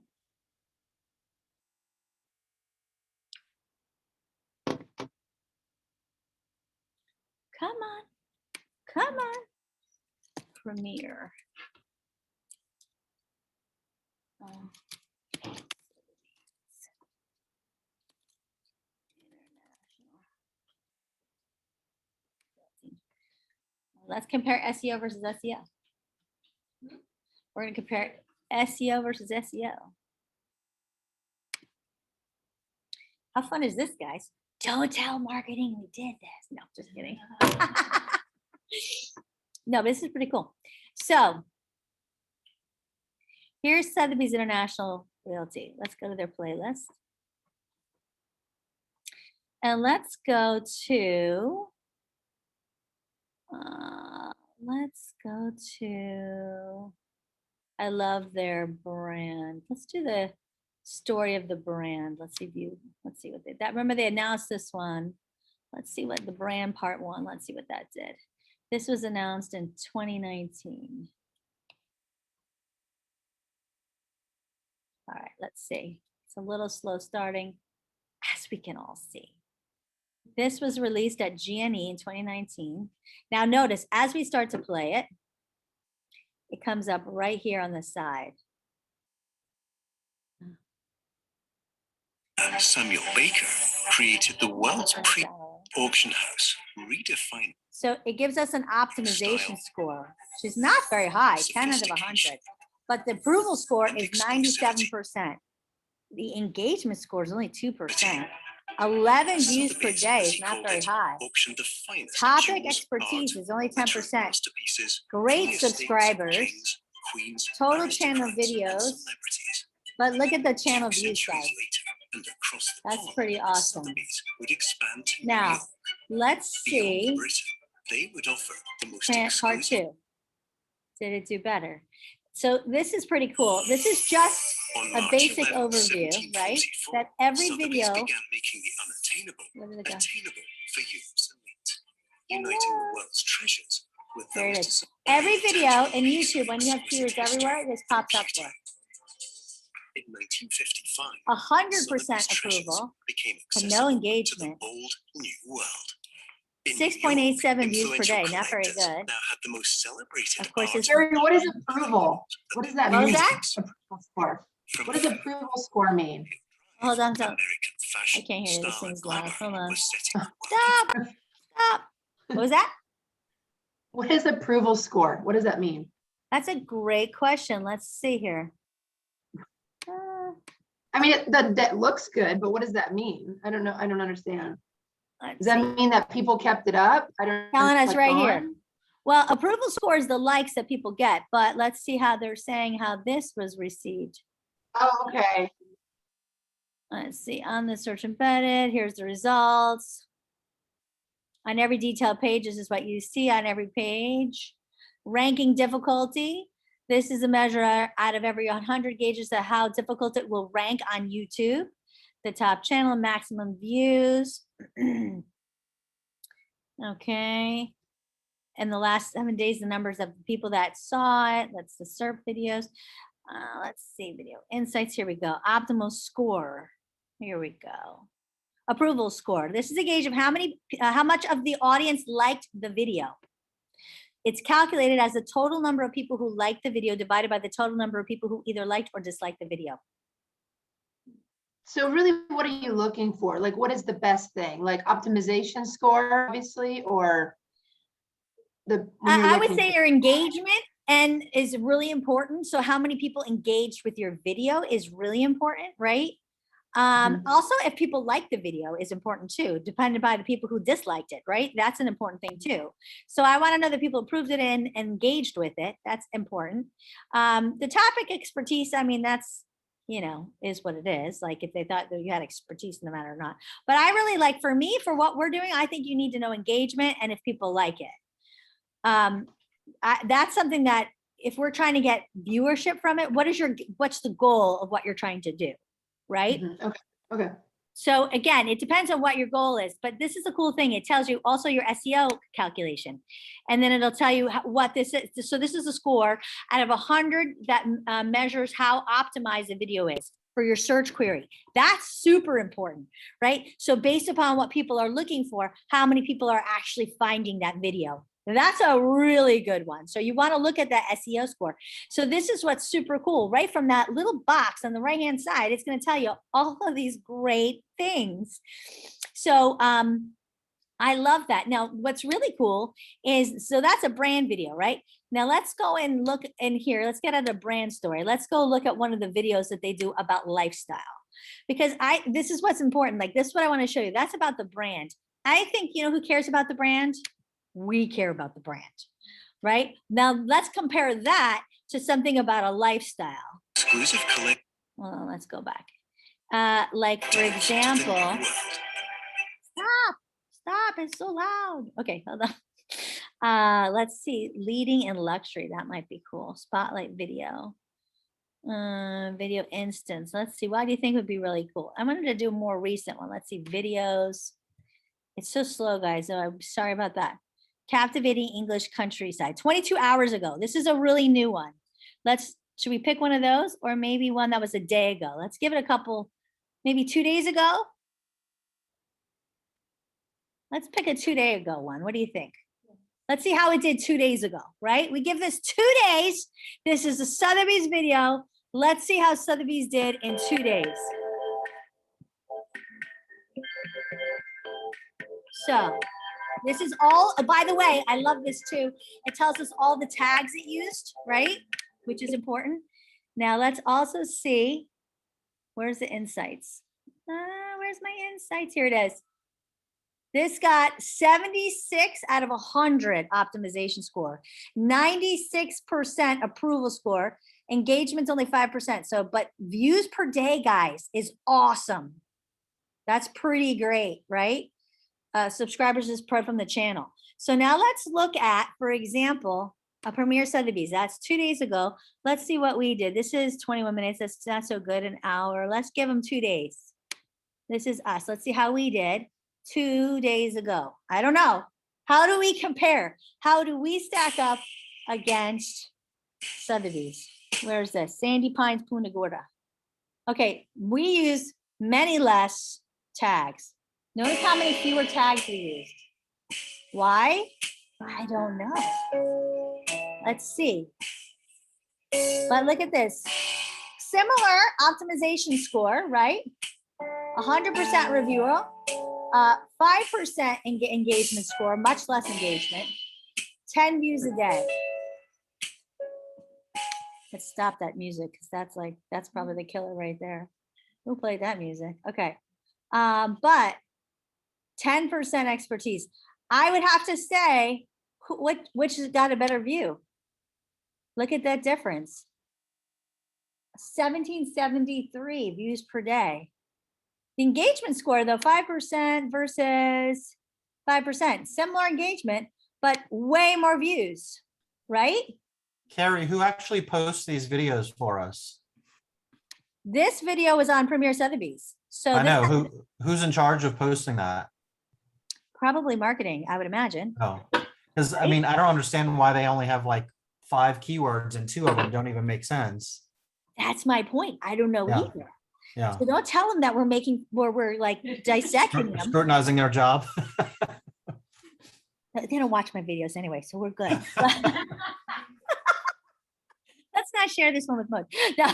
Come on, come on. Premiere. Let's compare SEO versus SEO. We're going to compare SEO versus SEO. How fun is this, guys? Don't tell marketing we did this. No, just kidding. No, but this is pretty cool. So here's Sotheby's International Realty. Let's go to their playlist. And let's go to, I love their brand. Let's do the story of the brand. Let's see what they, remember they announced this one. Let's see what the brand part one, let's see what that did. This was announced in 2019. All right, let's see. It's a little slow starting, as we can all see. This was released at GNE in 2019. Now notice, as we start to play it, it comes up right here on the side. Samuel Baker created the world's pre-auction house, redefining. So it gives us an optimization score, which is not very high, 10 out of 100. But the approval score is 97%. The engagement score is only 2%. 11 views per day is not very high. Topic expertise is only 10%. Great subscribers. Total channel videos. But look at the channel views, guys. That's pretty awesome. Now, let's see. Part 2. Did it do better? So this is pretty cool. This is just a basic overview, right? That every video. Where did it go? There it is. Every video in YouTube, when you have viewers everywhere, this pops up there. In 1955, 100% approval, and no engagement. 6.87 views per day, not very good. Of course, it's Jerry, what is approval? What does that What was mean? that? Approval score. What does approval score mean? Hold on, so I can't hear you. This thing's loud. Hold on. Stop. Stop. What was that? What is approval score? What does that mean? That's a great question. Let's see here. I mean, that looks good, but what does that mean? I don't know. I don't understand. Let's Does that see. mean that people kept it up? I don't. Telling us like, right here. on? Well, approval score is the likes that people get, but let's see how they're saying how this was received. Oh, okay. Let's see, on the search embedded, here's the results. On every detailed page, this is what you see on every page. Ranking difficulty. This is a measure out of every 100 gauges of how difficult it will rank on YouTube. The top channel, maximum views. Okay. And the last 7 days, the numbers of people that saw it. That's the SERP videos. Let's see, video insights. Here we go. Optimal score. Here we go. Approval score. This is a gauge of how much of the audience liked the video. It's calculated as the total number of people who liked the video divided by the total number of people who either liked or disliked the video. So really, what are you looking for? Like, what is the best thing? Like optimization score, obviously, or the? when you're I would looking say for- your engagement and is really important. So how many people engaged with your video is really important, right? Also, if people like the video is important too, depending by the people who disliked it, right? That's an important thing too. So I want to know that people approved it and engaged with it. That's important. The topic expertise, I mean, that's, you know, is what it is. Like if they thought that you had expertise in the matter or not. But I really like, for me, for what we're doing, I think you need to know engagement and if people like it. That's something that if we're trying to get viewership from it, what's the goal of what you're trying to do, right? Okay. Okay. So again, it depends on what your goal is, but this is a cool thing. It tells you also your SEO calculation, and then it'll tell you what this is. So this is a score out of 100 that measures how optimized the video is for your search query. That's super important, right? So based upon what people are looking for, how many people are actually finding that video? That's a really good one. So you want to look at that SEO score. So this is what's super cool. Right from that little box on the right-hand side, it's going to tell you all of these great things. So I love that. Now, what's really cool is, so that's a brand video, right? Now let's go and look in here. Let's get at a brand story. Let's go look at one of the videos that they do about lifestyle, because this is what's important. Like this is what I want to show you. That's about the brand. I think, you know, who cares about the brand? We care about the brand, right? Now let's compare that to something about a lifestyle. Exclusive collect. Well, let's go back. Like for example, stop, it's so loud. Okay, hold on. Let's see, leading in luxury, that might be cool. Spotlight video. Video instance. Let's see, why do you think would be really cool? I wanted to do a more recent one. Let's see, videos. It's so slow, guys, so I'm sorry about that. Captivating English Countryside, 22 hours ago. This is a really new one. Should we pick one of those or maybe one that was a day ago? Let's give it a couple, maybe 2 days ago. Let's pick a 2-day ago one. What do you think? Let's see how it did 2 days ago, right? We give this 2 days. This is the Sotheby's video. Let's see how Sotheby's did in 2 days. So this is all, by the way, I love this too. It tells us all the tags it used, right? Which is important. Now let's also see, where's the insights? Where's my insights? Here it is. This got 76 out of 100 optimization score, 96% approval score, engagement's only 5%. So, but views per day, guys, is awesome. That's pretty great, right? Subscribers is pro from the channel. So now let's look at, for example, a Premier Sotheby's. That's 2 days ago. Let's see what we did. This is 21 minutes. That's not so good. An hour. Let's give them 2 days. This is us. Let's see how we did 2 days ago. I don't know. How do we compare? How do we stack up against Sotheby's? Where's this? Sandy Pines, Punta Gorda. Okay, we use many less tags. Notice how many fewer tags we used. Why? I don't know. Let's see. But look at this. Similar optimization score, right? 100% reviewer, 5% engagement score, much less engagement, 10 views a day. Let's stop that music because that's probably the killer right there. Who played that music? Okay. But 10% expertise. I would have to say, which has got a better view? Look at that difference. 1773 views per day. The engagement score, though, 5% versus 5%. Similar engagement, but way more views, right? Carrie, who actually posts these videos for us? This video was on Premier Sotheby's. So I know, who's in charge of posting that? probably marketing, I would imagine. Oh, because I mean, I don't understand why they only have like 5 keywords and 2 of them don't even make sense. That's my point. I don't know Yeah. either. Yeah. So don't tell them that we're like dissecting them. Scrutinizing their job. They don't watch my videos anyway, so we're good. Let's not share this one with Mode. No,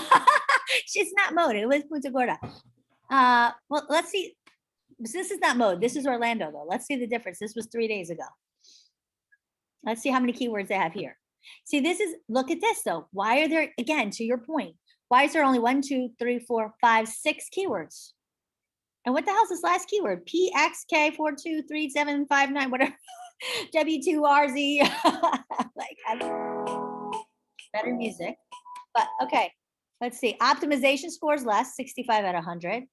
it's not Mode. It was Punta Gorda. Well, let's see. This is not Mode. This is Orlando, though. Let's see the difference. This was 3 days ago. Let's see how many keywords they have here. See, look at this, though. Why are there, again, to your point, why is there only 1, 2, 3, 4, 5, 6 keywords? And what the hell's this last keyword? PXK423759, whatever. W2RZ. Like, better music. But okay, let's see. Optimization scores less, 65 out of 100.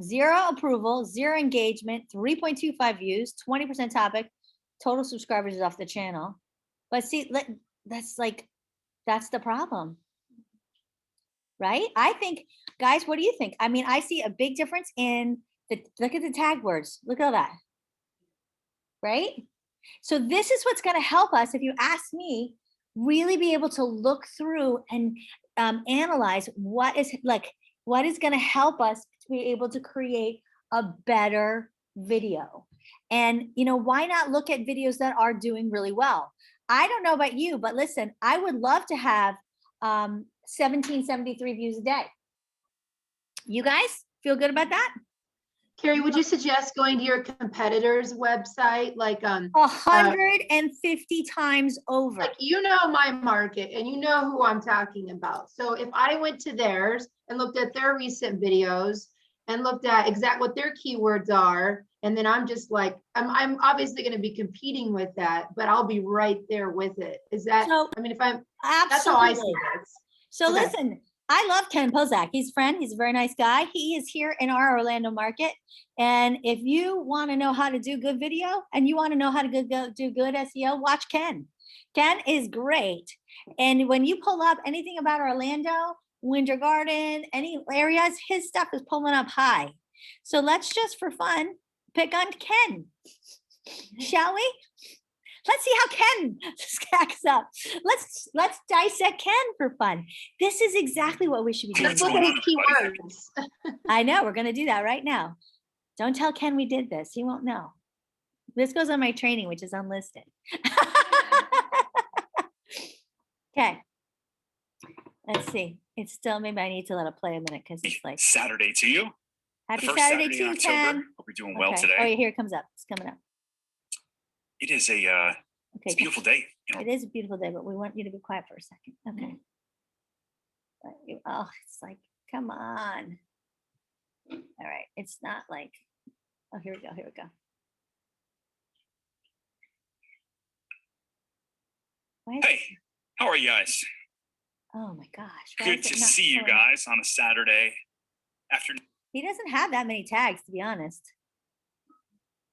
0 approval, 0 engagement, 3.25 views, 20% topic. Total subscribers is off the channel. But see, that's the problem. Right? I think, guys, what do you think? I mean, I see a big difference in look at the tag words. Look at all that. Right? So this is what's going to help us, if you ask me, really be able to look through and analyze what is going to help us to be able to create a better video. And, why not look at videos that are doing really well? I don't know about you, but listen, I would love to have 1773 views a day. You guys feel good about that? Carrie, would you suggest going to your competitor's website? Like, 150 times over. like, you know my market and you know who I'm talking about. So if I went to theirs and looked at their recent videos and looked at what their keywords are, and then I'm just like, I'm obviously going to be competing with that, but I'll be right there with it. Is that, So, I mean, that's how I see absolutely. this. So Okay. listen, I love Ken Pozak. He's a friend. He's a very nice guy. He is here in our Orlando market. And if you want to know how to do good video and you want to know how to do good SEO, watch Ken. Ken is great. And when you pull up anything about Orlando, Winter Garden, any areas, his stuff is pulling up high. So let's just, for fun, pick on Ken. Shall we? Let's see how Ken stacks up. Let's dissect Ken for fun. This is exactly what we should be doing. Let's look at his keywords. I know, we're gonna do that right now. Don't tell Ken we did this. He won't know. This goes on my training, which is unlisted. Okay. Let's see. It's still, maybe I need to let it play a minute because it's like, Saturday to you. happy the first Saturday Saturday to in you, October. Ken. Hope you're doing well Okay. today. Oh, yeah, here it comes up. It's coming up. It is a Okay. it's a beautiful day. You know, It is a beautiful day, but we want you to be quiet for a second. Okay. But oh, it's like, come on. All right. It's not like, oh, here we go. Here we go. Why is hey, it- how are you guys? oh my gosh. why Good is it to not see you showing? guys on a Saturday afternoon He doesn't have that many tags, to be honest.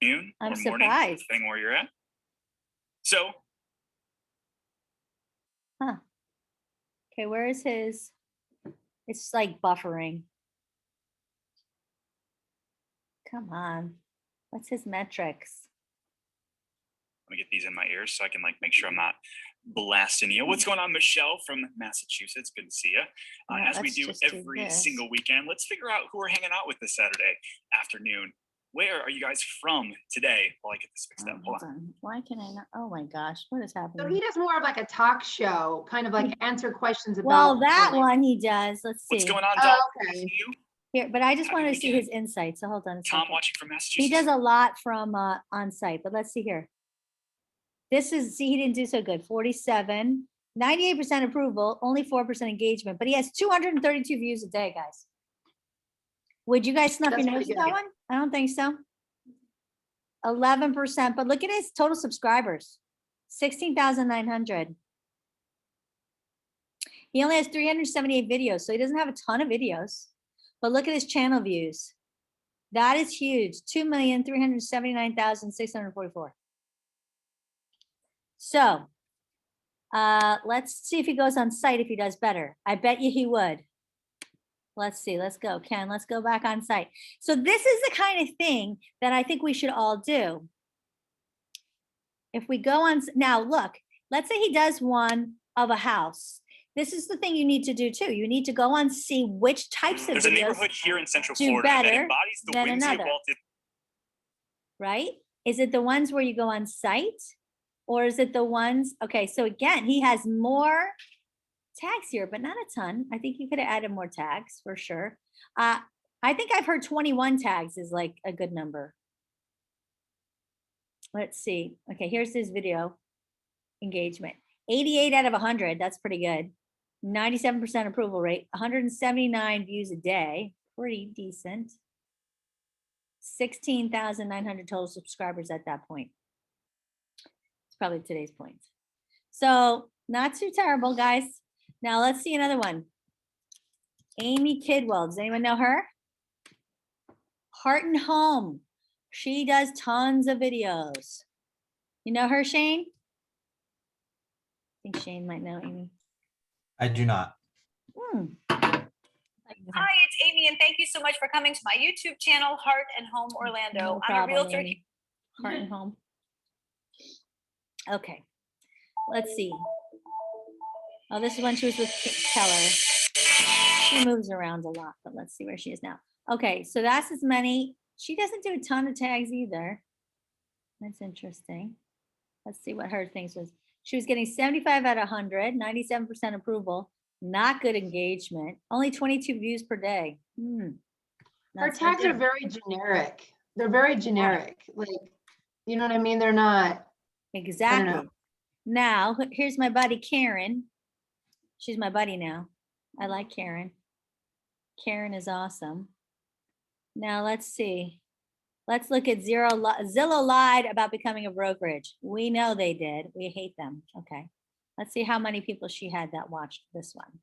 I'm or morning, surprised. depending where you're at. So Okay, where is his? It's like buffering. Come on. What's his metrics? let me get these in my ears so I can like make sure I'm not blasting you. What's going on, Michelle from Massachusetts? Good to see you. Yeah, As we let's do just do every this. single weekend, let's figure out who we're hanging out with this Saturday afternoon. Where are you guys from today? Well, I get this fixed up. Hold Hold on. on. Why can I not? Oh my gosh, what is So happening? he does more of like a talk show, kind of like answer questions about. Well, that like- one he does. Let's see. What's going on, Oh, Dom? okay. See you? Here, but I just Happy want to see weekend. his insight. So hold on a Tom second. watching from He Massachusetts. does a lot from on site, but let's see here. This is, see, he didn't do so good. 47, 98% approval, only 4% engagement, but he has 232 views a day, guys. Would you guys snuff your That's nose pretty with that good. one? I don't think so. 11%, but look at his total subscribers, 16,900. He only has 378 videos, so he doesn't have a ton of videos, but look at his channel views. That is huge, 2,379,644. So let's see if he goes on site, if he does better. I bet you he would. Let's see, let's go, Ken, let's go back on site. So this is the kind of thing that I think we should all do. If we go on, now look, let's say he does one of a house. This is the thing you need to do too. You need to go on, see which types of There's a videos, neighborhood here in Central do Florida that better embodies the than whimsy of another. Walt Disney. right? Is it the ones where you go on site? Or is it the ones, okay, so again, he has more tags here, but not a ton. I think you could have added more tags for sure. I think I've heard 21 tags is like a good number. Let's see. Okay, here's his video engagement. 88 out of 100, that's pretty good. 97% approval rate, 179 views a day, pretty decent. 16,900 total subscribers at that point. It's probably today's point. So not too terrible, guys. Now let's see another one. Amy Kidwell, does anyone know her? Heart and Home. She does tons of videos. You know her, Shane? I think Shane might know Amy. I do not. Hmm. Hi, it's Amy, and thank you so much for coming to my YouTube channel, Heart and Home Orlando. No I'm a problem, realtor. Amy. Heart and Home. Okay, let's see. Oh, this is when she was with Keller. She moves around a lot, but let's see where she is now. Okay, so that's as many. She doesn't do a ton of tags either. That's interesting. Let's see what her things was. She was getting 75 out of 100, 97% approval, not good engagement, only 22 views per day. Her Not so tags are good. very generic. They're very generic. Like, you know what I mean? They're not. Exactly. Now, here's my buddy Karen. She's my buddy now. I like Karen. Karen is awesome. Now let's see. Let's look at Zillow lied about becoming a brokerage. We know they did. We hate them. Okay. Let's see how many people she had that watched this one.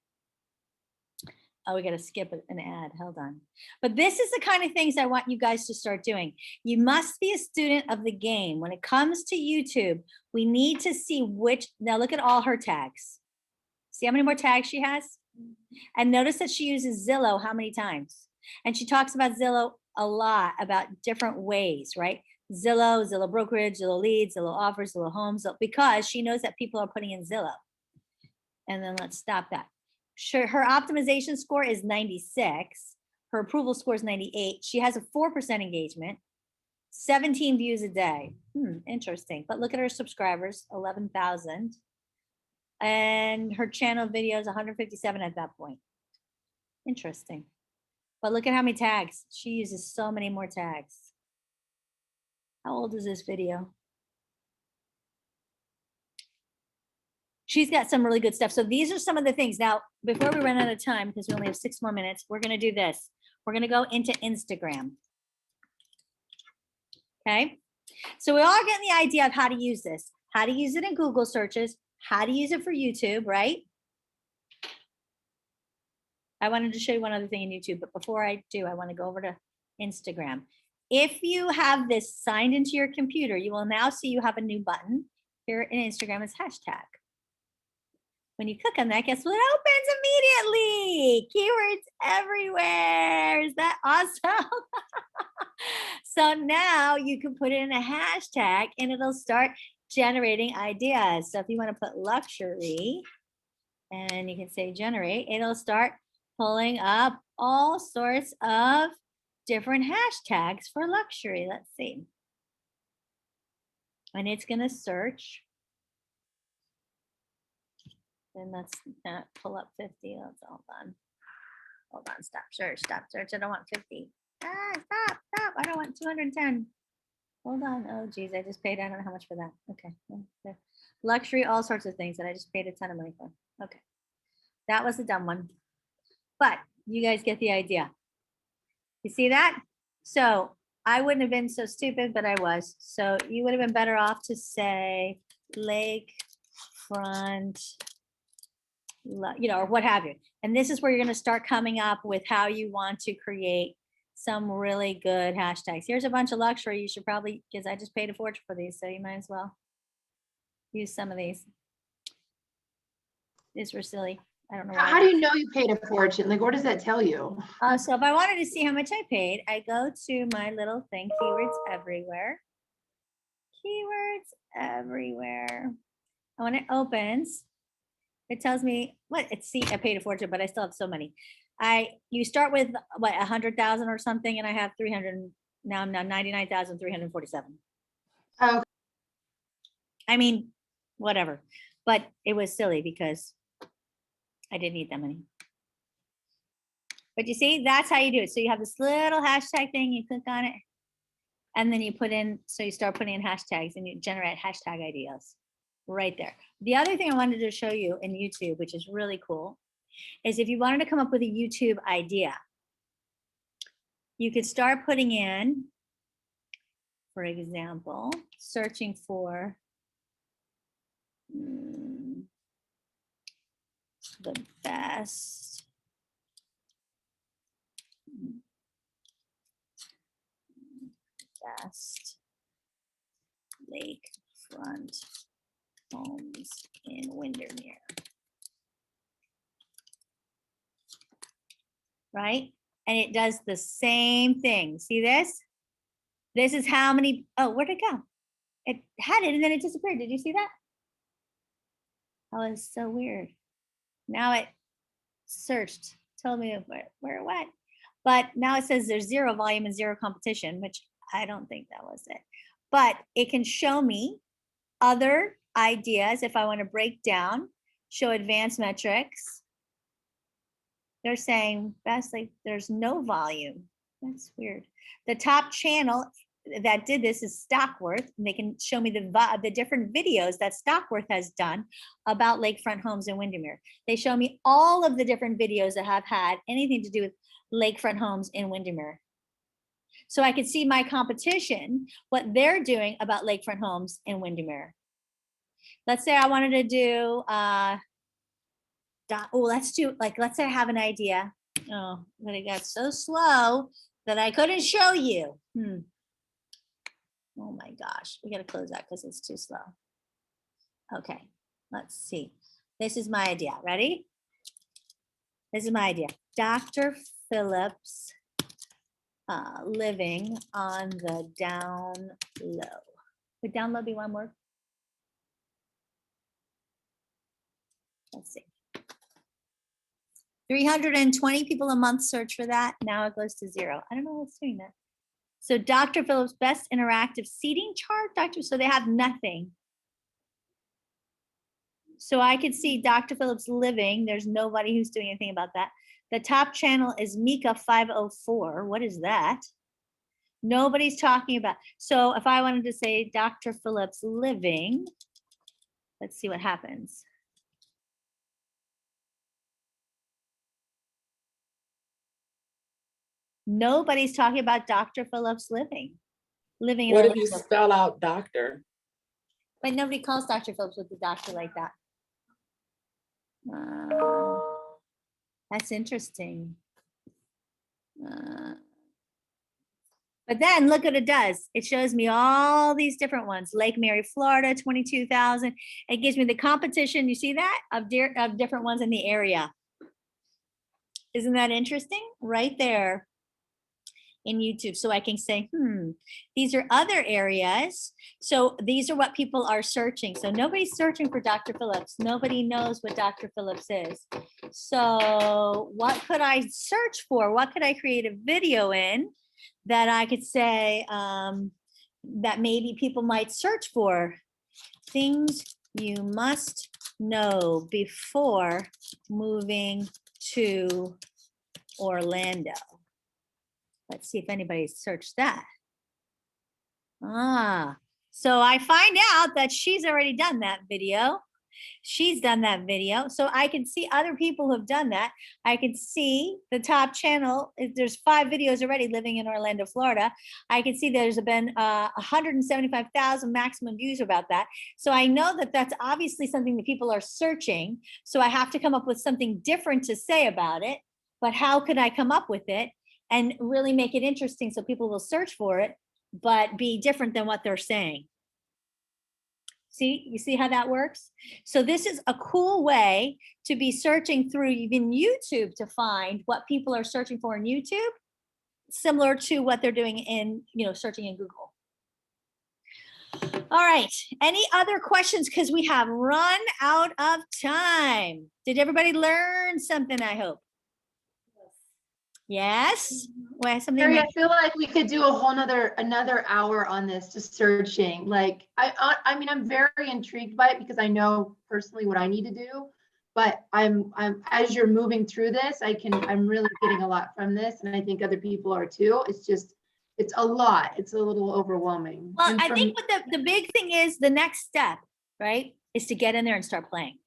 Oh, we got to skip an ad. Hold on. But this is the kind of things I want you guys to start doing. You must be a student of the game. When it comes to YouTube, we need to see which, now look at all her tags. See how many more tags she has? And notice that she uses Zillow how many times? And she talks about Zillow a lot, about different ways, right? Zillow, Zillow brokerage, Zillow leads, Zillow offers, Zillow homes, because she knows that people are putting in Zillow. And then let's stop that. Sure, her optimization score is 96. Her approval score is 98. She has a 4% engagement, 17 views a day. Interesting. But look at her subscribers, 11,000. And her channel videos, 157 at that point. Interesting. But look at how many tags. She uses so many more tags. How old is this video? She's got some really good stuff. So these are some of the things. Now, before we run out of time, because we only have 6 more minutes, we're going to do this. We're going to go into Instagram. Okay. So we all get the idea of how to use this, how to use it in Google searches, how to use it for YouTube, right? I wanted to show you one other thing in YouTube, but before I do, I want to go over to Instagram. If you have this signed into your computer, you will now see you have a new button here in Instagram. It's hashtag. When you click on that, guess what opens immediately? Keywords everywhere. Is that awesome? So now you can put in a hashtag and it'll start generating ideas. So if you want to put luxury and you can say generate, it'll start pulling up all sorts of different hashtags for luxury. Let's see. And it's going to search. And let's not pull up 50. Let's hold on. Hold on. Stop search. Stop search. I don't want 50. Stop. I don't want 210. Hold on. Oh, geez. I just paid. I don't know how much for that. Okay. Luxury, all sorts of things that I just paid a ton of money for. Okay. That was a dumb one. But you guys get the idea. You see that? So I wouldn't have been so stupid, but I was. So you would have been better off to say lakefront, or what have you. And this is where you're going to start coming up with how you want to create some really good hashtags. Here's a bunch of luxury. You should probably, because I just paid a fortune for these, so you might as well use some of these. These were silly. I don't know why. How do you know you paid a fortune? Like, what does that tell you? So if I wanted to see how much I paid, I go to my little thing, keywords everywhere. Keywords everywhere. And when it opens, it tells me what it's. See, I paid a fortune, but I still have so many. You start with what 100,000 or something, and I have 300. Now I'm 99,347. Oh, I mean, whatever. But it was silly because I didn't need that many. But you see, that's how you do it. So you have this little hashtag thing, you click on it, and then you put in, so you start putting in hashtags and you generate hashtag ideas right there. The other thing I wanted to show you in YouTube, which is really cool, is if you wanted to come up with a YouTube idea, you could start putting in, for example, searching for the best lakefront homes in Windermere. Right? And it does the same thing. See this? This is how many, oh, where'd it go? It had it and then it disappeared. Did you see that? Oh, it's so weird. Now it searched, told me where it went. But now it says there's 0 volume and 0 competition, which I don't think that was it. But it can show me other ideas if I want to break down, show advanced metrics. They're saying best, like there's no volume. That's weird. The top channel that did this is Stockworth, and they can show me the different videos that Stockworth has done about lakefront homes in Windermere. They show me all of the different videos that have had anything to do with lakefront homes in Windermere. So I could see my competition, what they're doing about lakefront homes in Windermere. Let's say I wanted to do, let's say I have an idea. Oh, but it got so slow that I couldn't show you. Oh my gosh, we gotta close that because it's too slow. Okay, let's see. This is my idea. Ready? This is my idea. Dr. Phillips living on the down low. Would down low be one word? Let's see. 320 people a month search for that. Now it goes to 0. I don't know what's doing that. So Dr. Phillips' best interactive seating chart, doctor. So they have nothing. So I could see Dr. Phillips living. There's nobody who's doing anything about that. The top channel is Mika 504. What is that? Nobody's talking about. So if I wanted to say Dr. Phillips living, let's see what happens. Nobody's talking about Dr. Phillips living. Living in What if you Orlando. spell out doctor? But nobody calls Dr. Phillips with the doctor like that. That's interesting. But then look what it does. It shows me all these different ones. Lake Mary, Florida, 22,000. It gives me the competition. You see that of different ones in the area. Isn't that interesting? Right there in YouTube. So I can say, these are other areas. So these are what people are searching. So nobody's searching for Dr. Phillips. Nobody knows what Dr. Phillips is. So what could I search for? What could I create a video in that I could say that maybe people might search for? Things you must know before moving to Orlando. Let's see if anybody's searched that. So I find out that she's already done that video. She's done that video. So I can see other people who have done that. I can see the top channel. There's 5 videos already living in Orlando, Florida. I can see there's been 175,000 maximum views about that. So I know that that's obviously something that people are searching. So I have to come up with something different to say about it. But how could I come up with it and really make it interesting so people will search for it, but be different than what they're saying? See, you see how that works? So this is a cool way to be searching through even YouTube to find what people are searching for in YouTube, similar to what they're doing in, searching in Google. All right, any other questions? Because we have run out of time. Did everybody learn something, I hope? Yes? Well, something Mary, like- I feel like we could do a whole another hour on this, just searching. Like, I mean, I'm very intrigued by it because I know personally what I need to do. But I'm as you're moving through this, I'm really getting a lot from this, and I think other people are too. It's a lot. It's a little overwhelming. Well, And I from- think what the big thing is, the next step, right, is to get in there and start playing.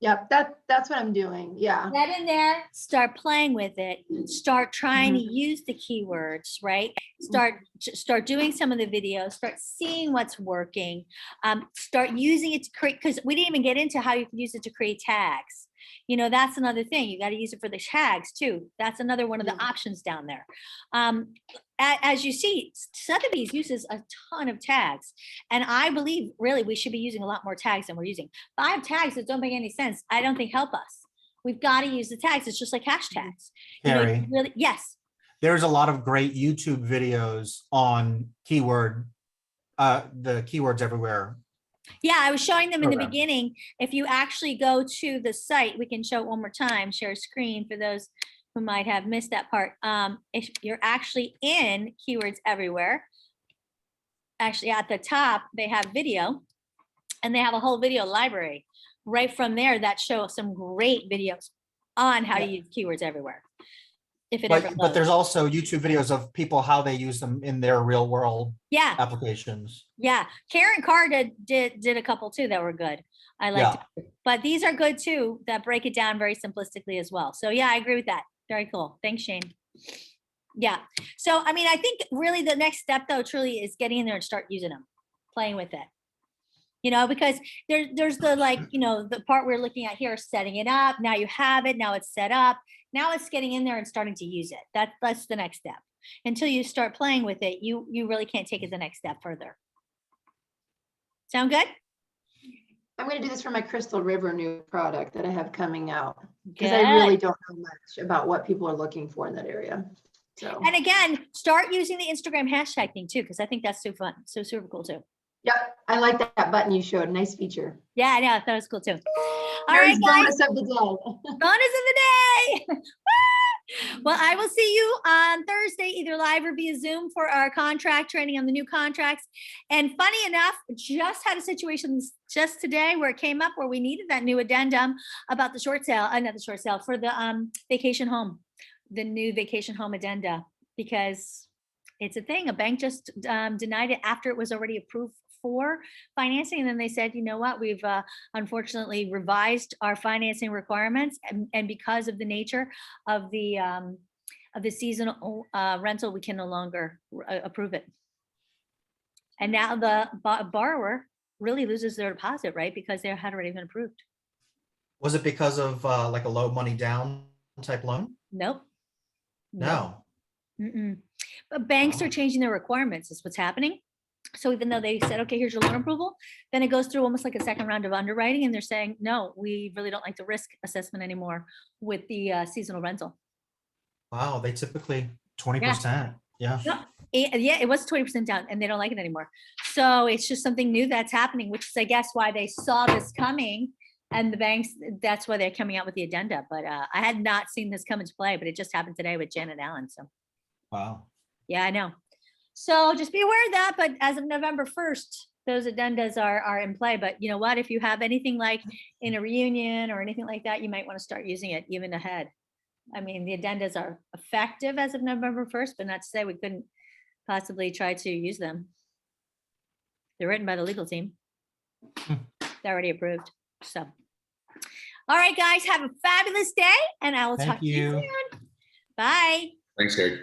Yep, that's what I'm doing. Yeah. Get in there, start playing with it, start trying to use the keywords, right? Start doing some of the videos, start seeing what's working, start using it to create, because we didn't even get into how you can use it to create tags. That's another thing. You got to use it for the tags too. That's another one of the options down there. As you see, Sotheby's uses a ton of tags. And I believe really we should be using a lot more tags than we're using. 5 tags that don't make any sense, I don't think help us. We've got to use the tags. It's just like hashtags. Carrie, Really, yes. there's a lot of great YouTube videos on the keywords everywhere. Yeah, I was showing them in the program. beginning. If you actually go to the site, we can show it one more time, share screen for those who might have missed that part. If you're actually in Keywords Everywhere, actually at the top, they have video and they have a whole video library right from there that show some great videos on how to use Keywords Everywhere. If it ever But there's loads. also YouTube videos of people, how they use them in their real world Yeah, applications. yeah. Karen Carr did a couple too that were good. I liked it. But these are good too, that break it down very simplistically as well. So yeah, I agree with that. Very cool. Thanks, Shane. Yeah. So, I mean, I think really the next step though, truly is getting in there and start using them, playing with it. Because there's the the part we're looking at here, setting it up. Now you have it. Now it's set up. Now it's getting in there and starting to use it. That's the next step. Until you start playing with it, you really can't take it the next step further. Sound good? I'm going to do this for my Crystal River new product that I have coming out because Good. I really don't know much about what people are looking for in that area. So, And again, start using the Instagram hashtag thing too, because I think that's so fun. So super cool too. yep, I like that button you showed. Nice feature. Yeah, I know. That was cool too. All right, Here's guys. bonus of the day. Bonus of the day. Well, I will see you on Thursday, either live or via Zoom for our contract training on the new contracts. And funny enough, just had a situation just today where it came up where we needed that new addendum about the short sale, not the short sale, for the vacation home, the new vacation home addenda, because it's a thing. A bank just denied it after it was already approved for financing. And then they said, you know what, we've unfortunately revised our financing requirements. And because of the nature of the seasonal rental, we can no longer approve it. And now the borrower really loses their deposit, right? Because they had already been approved. Was it because of like a low money down type loan? Nope. No. Mm-mm. But banks are Wow. changing their requirements is what's happening. So even though they said, okay, here's your loan approval, then it goes through almost like a second round of underwriting and they're saying, no, we really don't like the risk assessment anymore with the seasonal rental. Wow, they typically 20%. Yeah. Yeah, it was 20% down and they don't like it anymore. So it's just something new that's happening, which is, I guess, why they saw this coming and the banks, that's why they're coming out with the addenda. But I had not seen this come into play, but it just happened today with Janet Allen. So Wow. yeah, I know. So just be aware of that. But as of November 1st, those addendas are in play. But you know what? If you have anything like in a reunion or anything like that, you might want to start using it even ahead. I mean, the addendas are effective as of November 1st, but not to say we couldn't possibly try to use them. They're written by the legal team. They're already approved. So, all right, guys, have a fabulous day and I will talk Thank to you you. soon. Bye. Thanks, Kate.